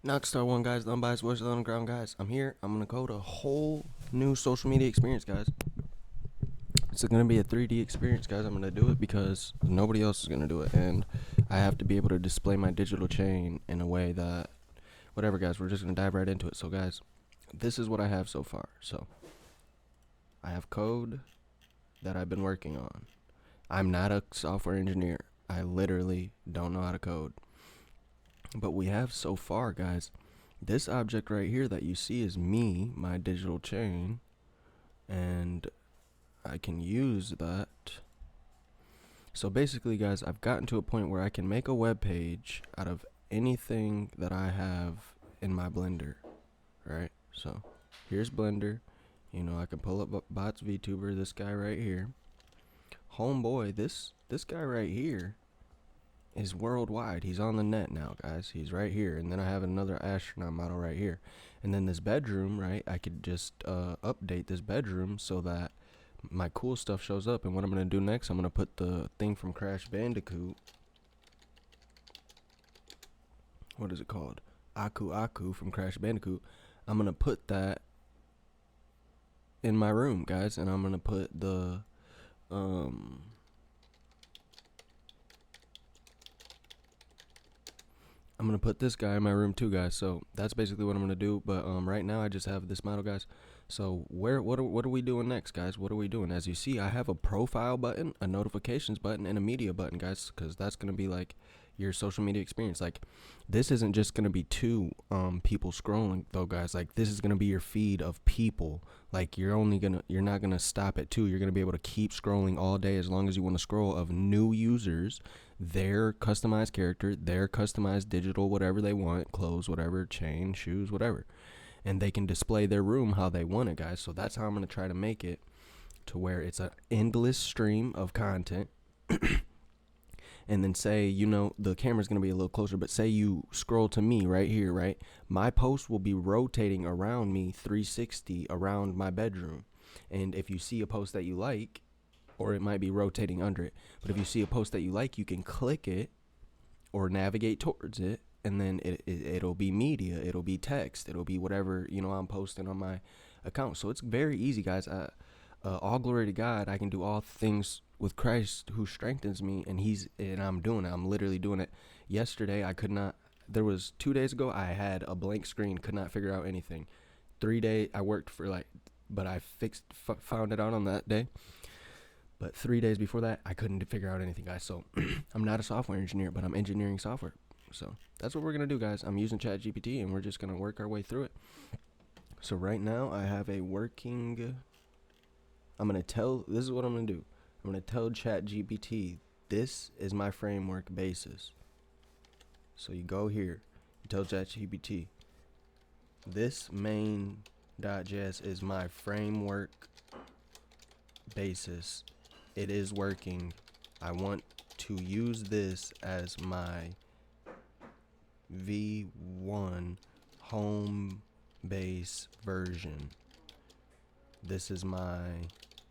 Knockstar One guys, the unbiased voice of the underground guys. I'm here. I'm gonna code a whole new social media experience, guys. It's gonna be a 3D experience, guys. I'm gonna do it because nobody else is gonna do it, and I have to be able to display my digital chain in a way that, whatever, guys. We're just gonna dive right into it. So, guys, this is what I have so far. So, I have code that I've been working on. I'm not a software engineer. I literally don't know how to code. But we have so far, guys, this object right here that you see is me, my digital chain, and I can use that. So basically, guys, I've gotten to a point where I can make a web page out of anything that I have in my Blender, right? So here's Blender. I can pull up Bots VTuber, this guy right here. Homeboy, this guy right here is worldwide. He's on the net now, guys. He's right here. And then I have another astronaut model right here. And then this bedroom, right? I could just update this bedroom so that my cool stuff shows up. And what I'm going to do next, I'm going to put the thing from Crash Bandicoot. What is it called? Aku Aku from Crash Bandicoot. I'm going to put that in my room, guys. And I'm going to put the I'm gonna put this guy in my room too, guys. So that's basically what I'm gonna do. But right now I just have this model, guys. So what are we doing next, guys? What are we doing? As you see, I have a profile button, a notifications button, and a media button, guys. Because that's gonna be like your social media experience. Like, this isn't just gonna be two people scrolling though, guys. Like, this is gonna be your feed of people. Like, you're not gonna stop at two. You're gonna be able to keep scrolling all day as long as you want to scroll, of new users, their customized character, their customized digital, whatever they want, clothes, whatever, chain, shoes, whatever. And they can display their room how they want it, guys. So that's how I'm going to try to make it to where it's an endless stream of content. And then say, the camera's going to be a little closer, but say you scroll to me right here, right? My post will be rotating around me 360 around my bedroom. And if you see a post that you like, or it might be rotating under it, but if you see a post that you like, you can click it or navigate towards it, and then it'll be media, it'll be text, it'll be whatever I'm posting on my account. So it's very easy, guys. All glory to God. I can do all things with Christ who strengthens me, and I'm doing it. I'm literally doing it. Yesterday I could not. There was 2 days ago I had a blank screen, could not figure out anything. 3 days I worked for but I found it out on that day. But 3 days before that, I couldn't figure out anything, guys. So I'm not a software engineer, but I'm engineering software. So that's what we're going to do, guys. I'm using ChatGPT, and we're just going to work our way through it. So right now, I have a working... This is what I'm going to do. I'm going to tell ChatGPT, this is my framework basis. So you go here, you tell ChatGPT, this main.js is my framework basis. It is working. I want to use this as my V1 home base version. This is my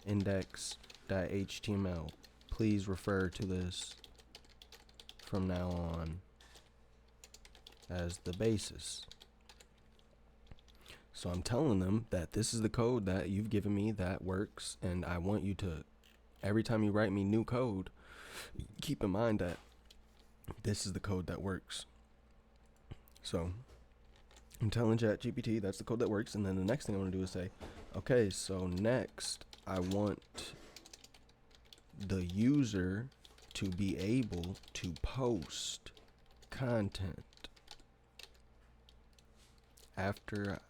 index.html. Please refer to this from now on as the basis. So I'm telling them that this is the code that you've given me that works, and I want you to, every time you write me new code, keep in mind that this is the code that works. So I'm telling ChatGPT that's the code that works, and then the next thing I want to do is say, okay, so next I want the user to be able to post content. After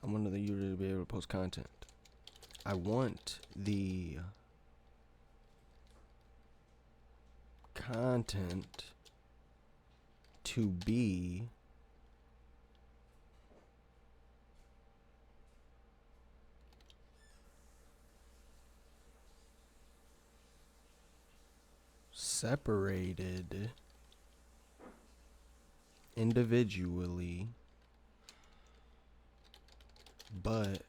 I want the user to be able to post content, I want the content to be separated individually, but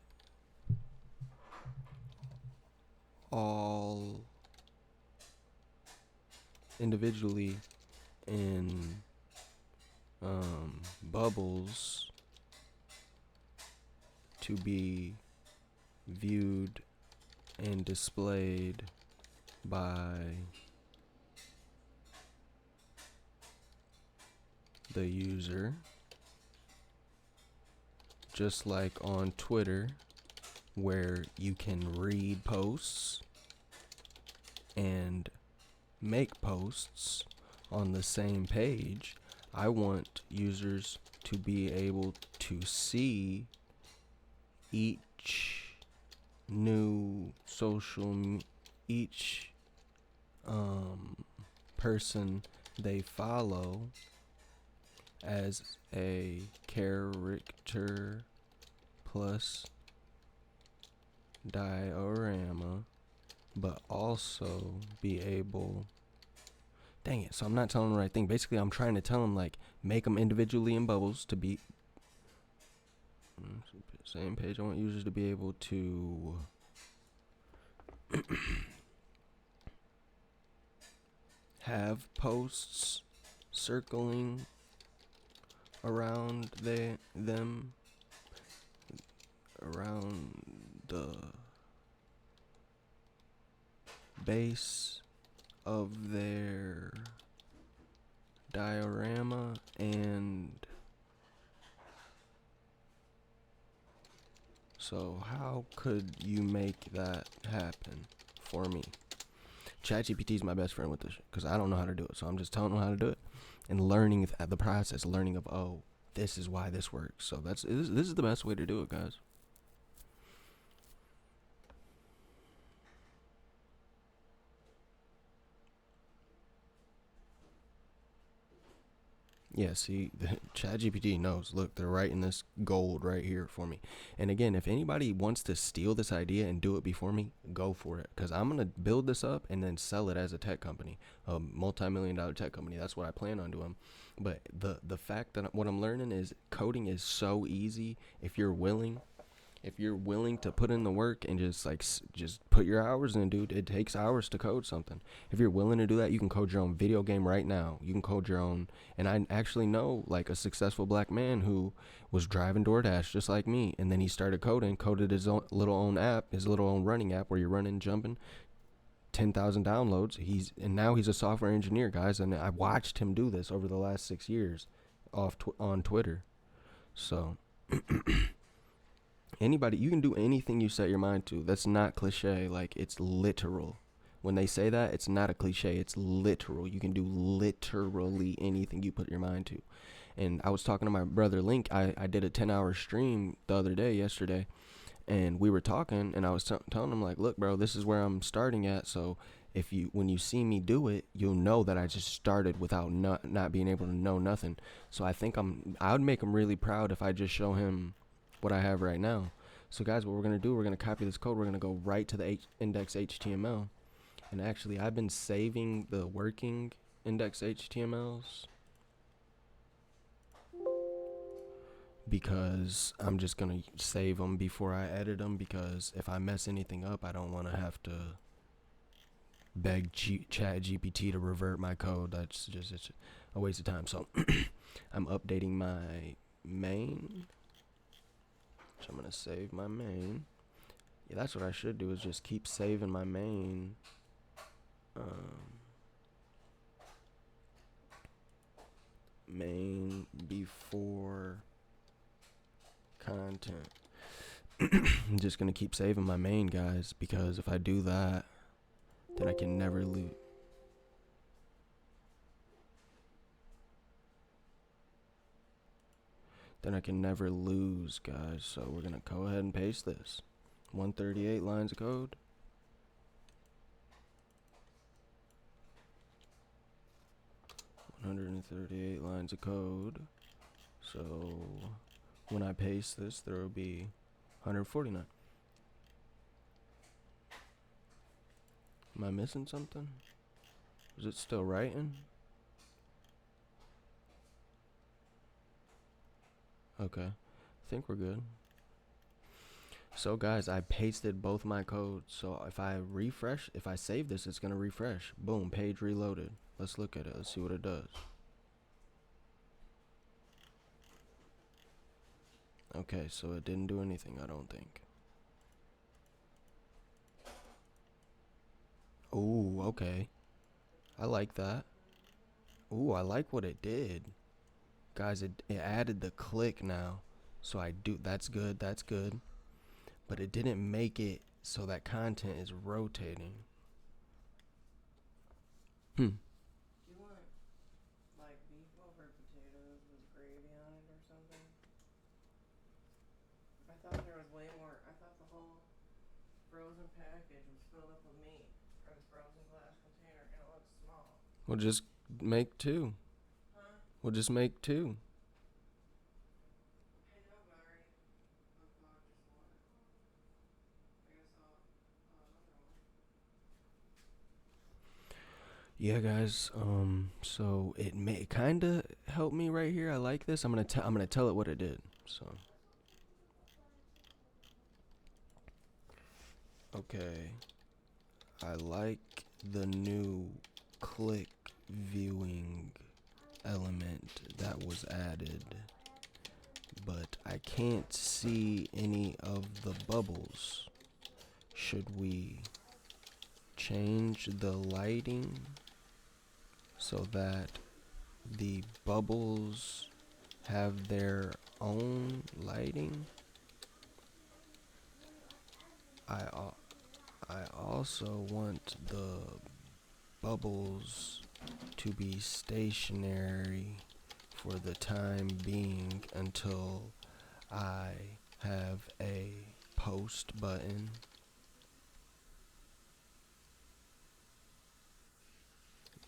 all individually in bubbles to be viewed and displayed by the user, just like on Twitter, where you can read posts and make posts on the same page. I want users to be able to see each new each person they follow as a character plus diorama, but also be able, dang it, so I'm not telling the right thing. Basically, I'm trying to tell them, like, make them individually in bubbles to be same page. I want users to be able to have posts circling around them around the base of their diorama, and so how could you make that happen for me? ChatGPT is my best friend with this because I don't know how to do it, so I'm just telling them how to do it and learning the process, learning of, oh, this is why this works. So this is the best way to do it, guys. Yeah, see, ChatGPT knows. Look, they're writing this gold right here for me. And again, if anybody wants to steal this idea and do it before me, go for it. Because I'm going to build this up and then sell it as a tech company, a multi-million-dollar tech company. That's what I plan on doing. But the fact that what I'm learning is coding is so easy if you're willing. If you're willing to put in the work and just put your hours in, dude. It takes hours to code something. If you're willing to do that, you can code your own video game right now. You can code your own. And I actually know, like, a successful black man who was driving DoorDash just like me, and then he started coded his own little own app, his little own running app where you're running, jumping, 10,000 downloads. And now he's a software engineer, guys, and I watched him do this over the last 6 years on Twitter. So anybody, you can do anything you set your mind to. That's not cliche. Like, it's literal. When they say that, it's not a cliche. It's literal. You can do literally anything you put your mind to. And I was talking to my brother Link. I did a 10-hour stream the other day, yesterday, and we were talking, and I was telling him, like, look, bro, this is where I'm starting at. So when you see me do it, you'll know that I just started without not being able to know nothing. So I would make him really proud if I just show him what I have right now. So guys, what we're going to do, we're going to copy this code. We're going to go right to the index HTML. And actually, I've been saving the working index HTMLs because I'm just going to save them before I edit them, because if I mess anything up, I don't want to have to beg ChatGPT to revert my code. That's just it's a waste of time. So I'm updating my main. So I'm going to save my main. Yeah, that's what I should do, is just keep saving my main. Main before content. I'm just going to keep saving my main, guys, because if I do that, then I can never lose. Guys. So we're going to go ahead and paste this. 138 lines of code. $138 lines of code. So when I paste this, there will be 149. Am I missing something? Is it still writing? Okay, I think we're good. So guys, I pasted both my codes. So if I refresh, if I save this, it's gonna refresh. Boom, page reloaded. Let's look at it. Let's see what it does. Okay, so it didn't do anything, I don't think. Ooh, okay. I like that. Ooh, I like what it did. Guys, it added the click now. So that's good, that's good. But it didn't make it so that content is rotating. Hmm. Do you want like beef over potatoes with gravy on it or something? I thought there was way more. I thought the whole frozen package was filled up with meat, or the frozen glass container, and it looks small. We'll just make two. Huh? We'll just make two. I know, but I already unplugged just one. I guess another one. Yeah, guys. So it may kind of help me right here. I like this. I'm gonna tell it what it did. So, okay. I like the new click viewing element that was added, but I can't see any of the bubbles. Should we change the lighting so that the bubbles have their own lighting? I I also want the bubbles to be stationary for the time being until I have a post button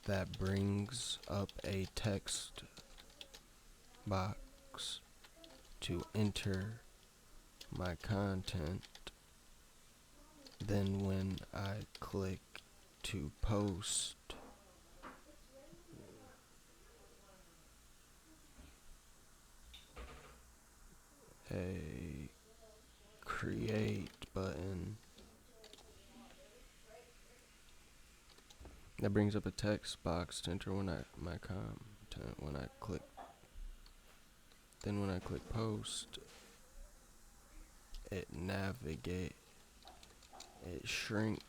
that brings up a text box to enter my content. Then when I click to post, a create button that brings up a text box to enter my content. When I click post, it shrinks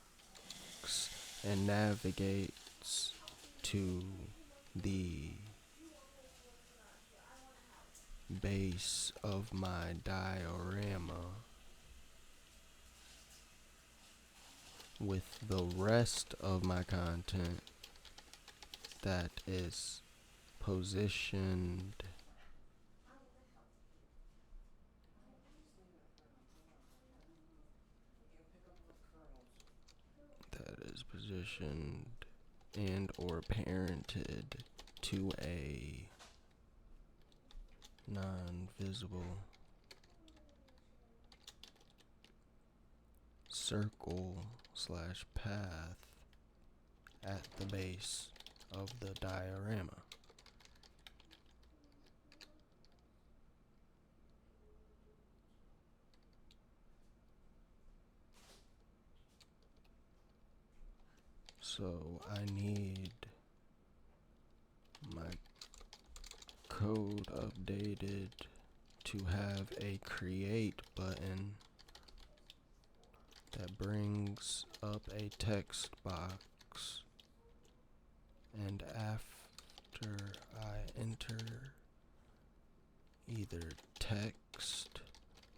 and navigates to the base of my diorama with the rest of my content that is positioned You can pick up the kernels. and or parented to a non-visible circle slash path at the base of the diorama. So I need my code updated to have a create button that brings up a text box, and after I enter either text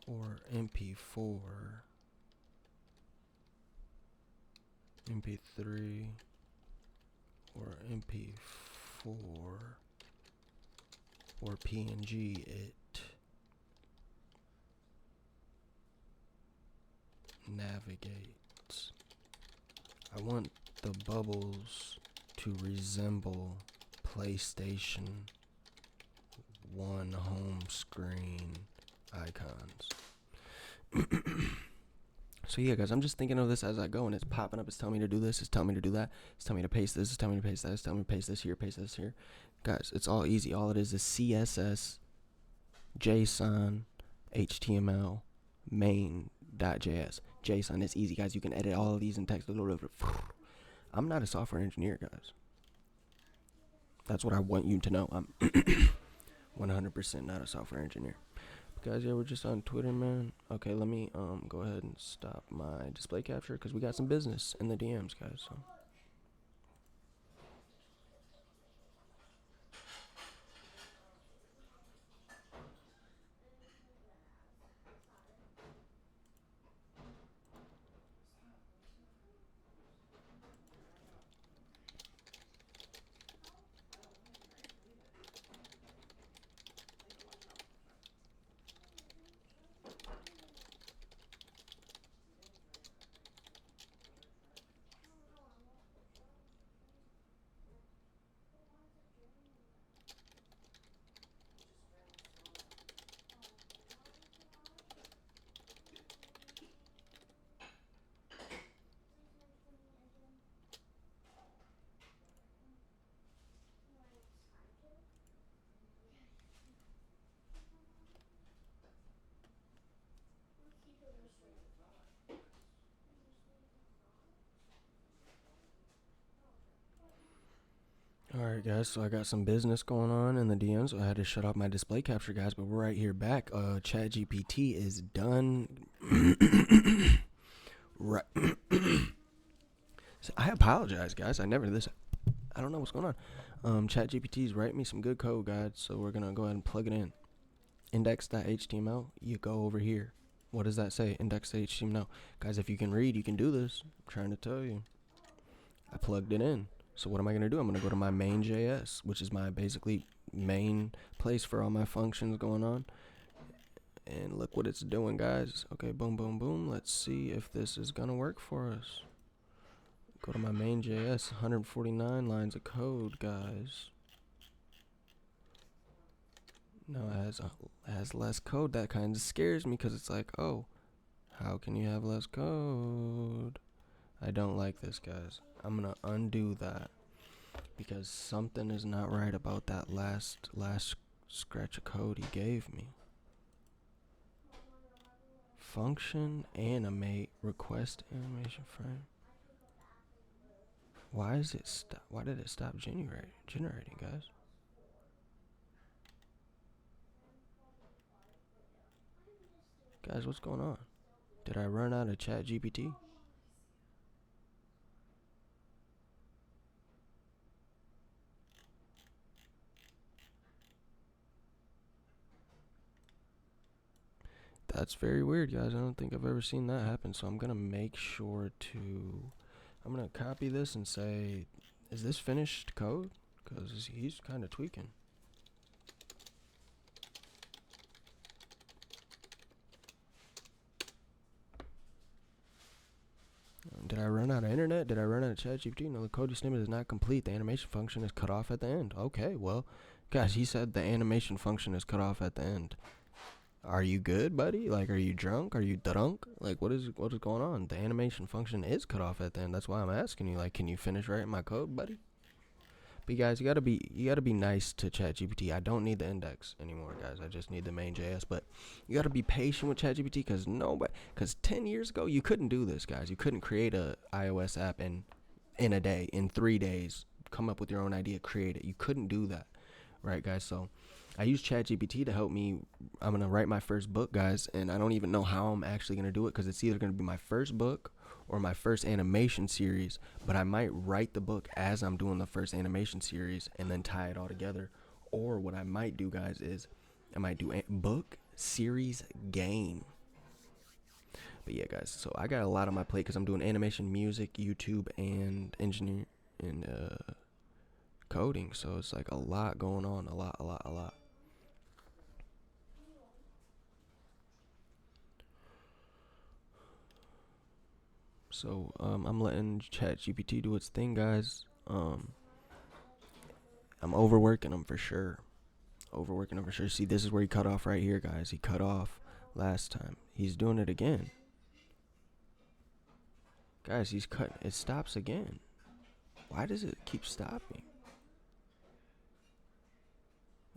or MP4, MP3 or MP4 or PNG, it navigates. I want the bubbles to resemble PlayStation 1 home screen icons. So yeah, guys, I'm just thinking of this as I go, and it's popping up. It's telling me to do this. It's telling me to do that. It's telling me to paste this. It's telling me to paste that. It's telling me to paste this here, paste this here. Guys, it's all easy. All it is CSS, JSON, HTML, main.js. JSON is easy, guys. You can edit all of these in text. I'm not a software engineer, guys. That's what I want you to know. I'm 100% not a software engineer. guys. Yeah, we're just on Twitter, man. Okay, let me go ahead and stop my display capture because we got some business in the DMs, guys. So. Alright, guys, so I got some business going on in the DMs, so I had to shut off my display capture, guys, but we're right here back. ChatGPT is done. Right. So I apologize, guys. I don't know what's going on. ChatGPT's writing me some good code, guys, so we're gonna go ahead and plug it in. Index.html, you go over here. What does that say? Index.html. Guys, if you can read, you can do this. I'm trying to tell you. I plugged it in. So what am I going to do? I'm going to go to my main.js, which is my basically main place for all my functions going on. And look what it's doing, guys. Okay, boom, boom, boom. Let's see if this is going to work for us. Go to my main.js, 149 lines of code, guys. No, it has less code. That kind of scares me because it's like, oh, how can you have less code? I don't like this, guys. I'm going to undo that because something is not right about that last scratch of code he gave me. Function animate request animation frame. Why is it stop? Why did it stop generating, guys? Guys, what's going on? Did I run out of ChatGPT? That's very weird, guys. I don't think I've ever seen that happen. So I'm gonna make sure to. I'm gonna copy this and say, "Is this finished code?" Because he's kind of tweaking. Did I run out of internet? Did I run out of ChatGPT? No, the code snippet is not complete. The animation function is cut off at the end. Okay, well, guys, he said the animation function is cut off at the end. Are you good, buddy? Like, are you drunk? Are you drunk? Like, what is going on? The animation function is cut off at the end. That's why I'm asking you. Like, can you finish writing my code, buddy? But guys, you gotta be nice to ChatGPT. I don't need the index anymore, guys. I just need the main.js. But you gotta be patient with ChatGPT because 10 years ago you couldn't do this, guys. You couldn't create a iOS app in a day, in 3 days, come up with your own idea, create it. You couldn't do that, right, guys? So I use ChatGPT to help me. I'm gonna write my first book, guys, and I don't even know how I'm actually gonna do it because it's either gonna be my first book or my first animation series, but I might write the book as I'm doing the first animation series and then tie it all together. Or what I might do, guys, is I might do a book series game. But yeah, guys, so I got a lot on my plate because I'm doing animation, music, YouTube, and engineering and coding. So it's like a lot going on, a lot. So I'm letting ChatGPT do its thing, guys. I'm overworking him for sure. See, this is where he cut off right here, guys. He cut off last time. He's doing it again. Guys, he's cut. It stops again. Why does it keep stopping?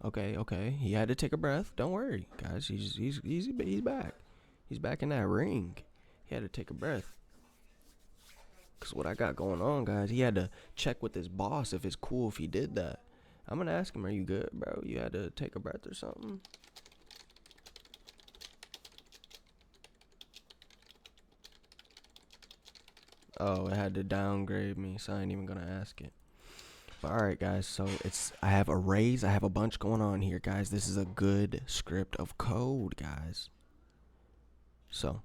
Okay. He had to take a breath. Don't worry, guys. He's back. He's back in that ring. He had to take a breath. Cause what I got going on, guys, he had to check with his boss if it's cool if he did that. I'm gonna ask him, "Are you good, bro? You had to take a breath or something?" Oh, it had to downgrade me, so I ain't even gonna ask it. But all right, guys. So I have arrays. I have a bunch going on here, guys. This is a good script of code, guys. So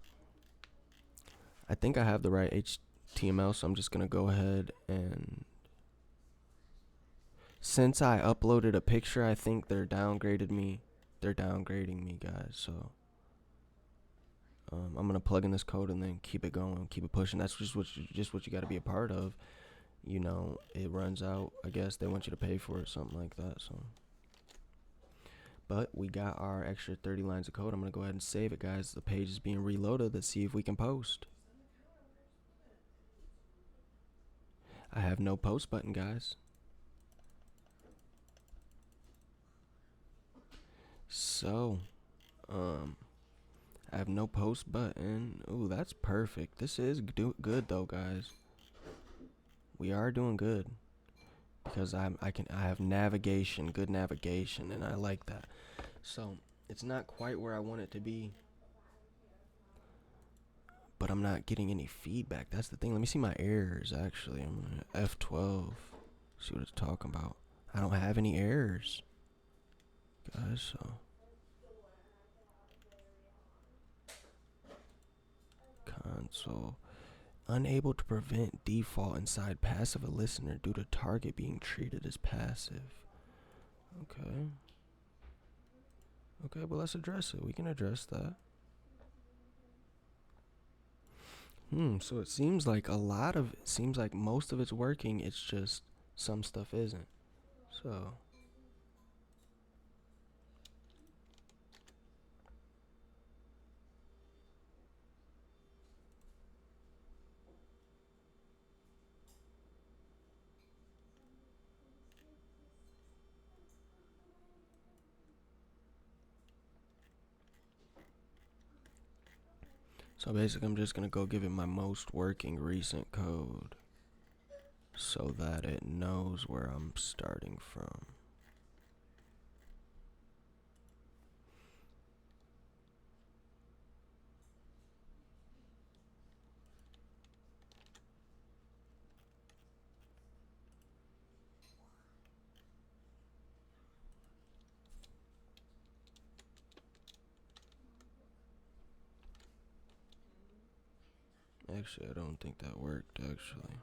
I think I have the right HTML. So I'm just gonna go ahead and since I uploaded a picture, I think they're downgraded me. They're downgrading me, guys. So I'm gonna plug in this code and then keep it going, keep it pushing. That's just what you got to be a part of. You know, it runs out. I guess they want you to pay for it, something like that. So, but we got our extra 30 lines of code. I'm gonna go ahead and save it, guys. The page is being reloaded. Let's see if we can post. I have no post button, guys. So, I have no post button. Ooh, that's perfect. This is good though, guys. We are doing good because I have navigation, good navigation, and I like that. So it's not quite where I want it to be, but I'm not getting any feedback. That's the thing. Let me see my errors. Actually, I'm gonna F12. See what it's talking about. I don't have any errors, guys. So console. Unable to prevent default inside passive a listener due to target being treated as passive. Okay. Okay, well let's address it. We can address that. So it seems like seems like most of it's working. It's just some stuff isn't. So basically I'm just gonna go give it my most working recent code so that it knows where I'm starting from. Actually, I don't think that worked actually.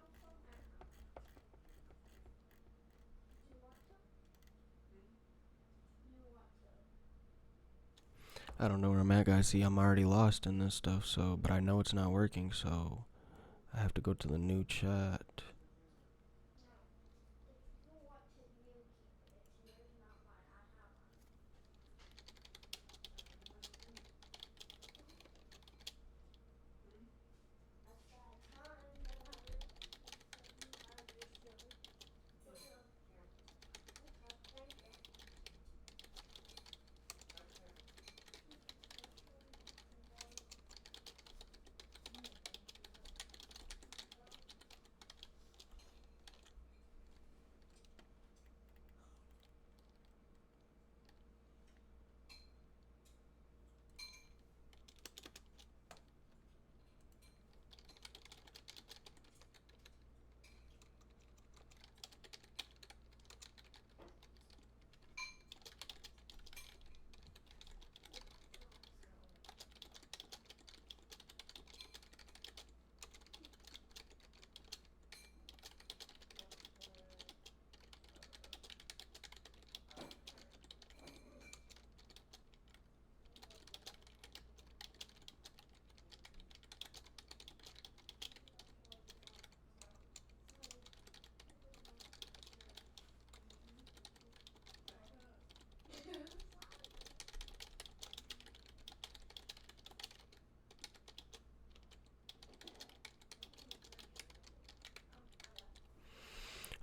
I don't know where I'm at, guys. See, I'm already lost in this stuff, so but I know it's not working, so I have to go to the new chat.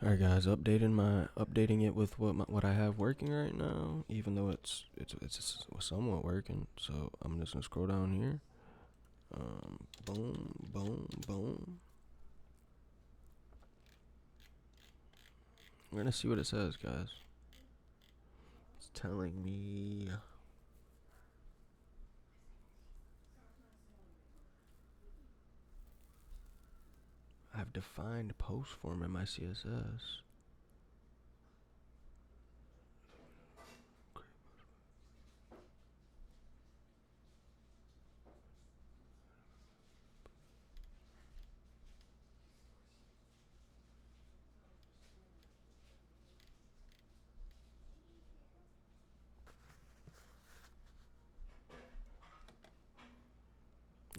Alright, guys, updating it with what I have working right now, even though it's somewhat working. So I'm just gonna scroll down here. Boom, boom, boom. We're gonna see what it says, guys. It's telling me. have defined post form in my CSS.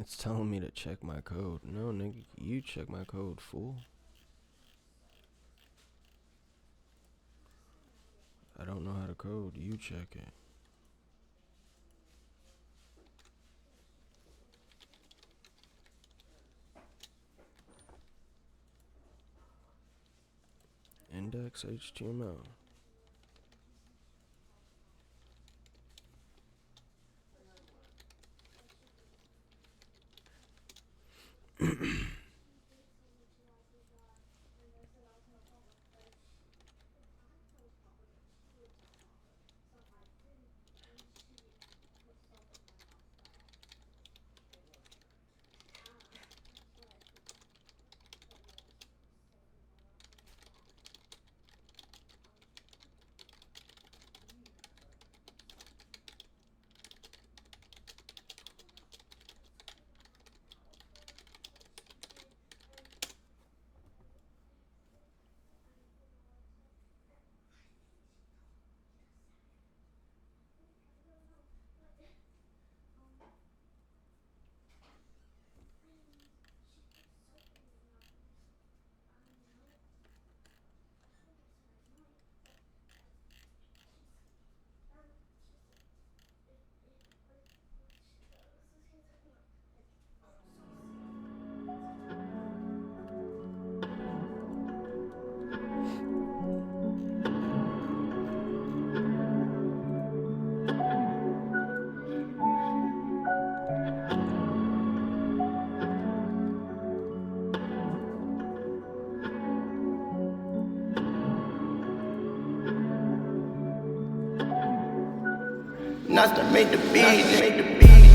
It's telling me to check my code. No, nigga, you check my code, fool. I don't know how to code. You check it. Index HTML. Nothing made the beat.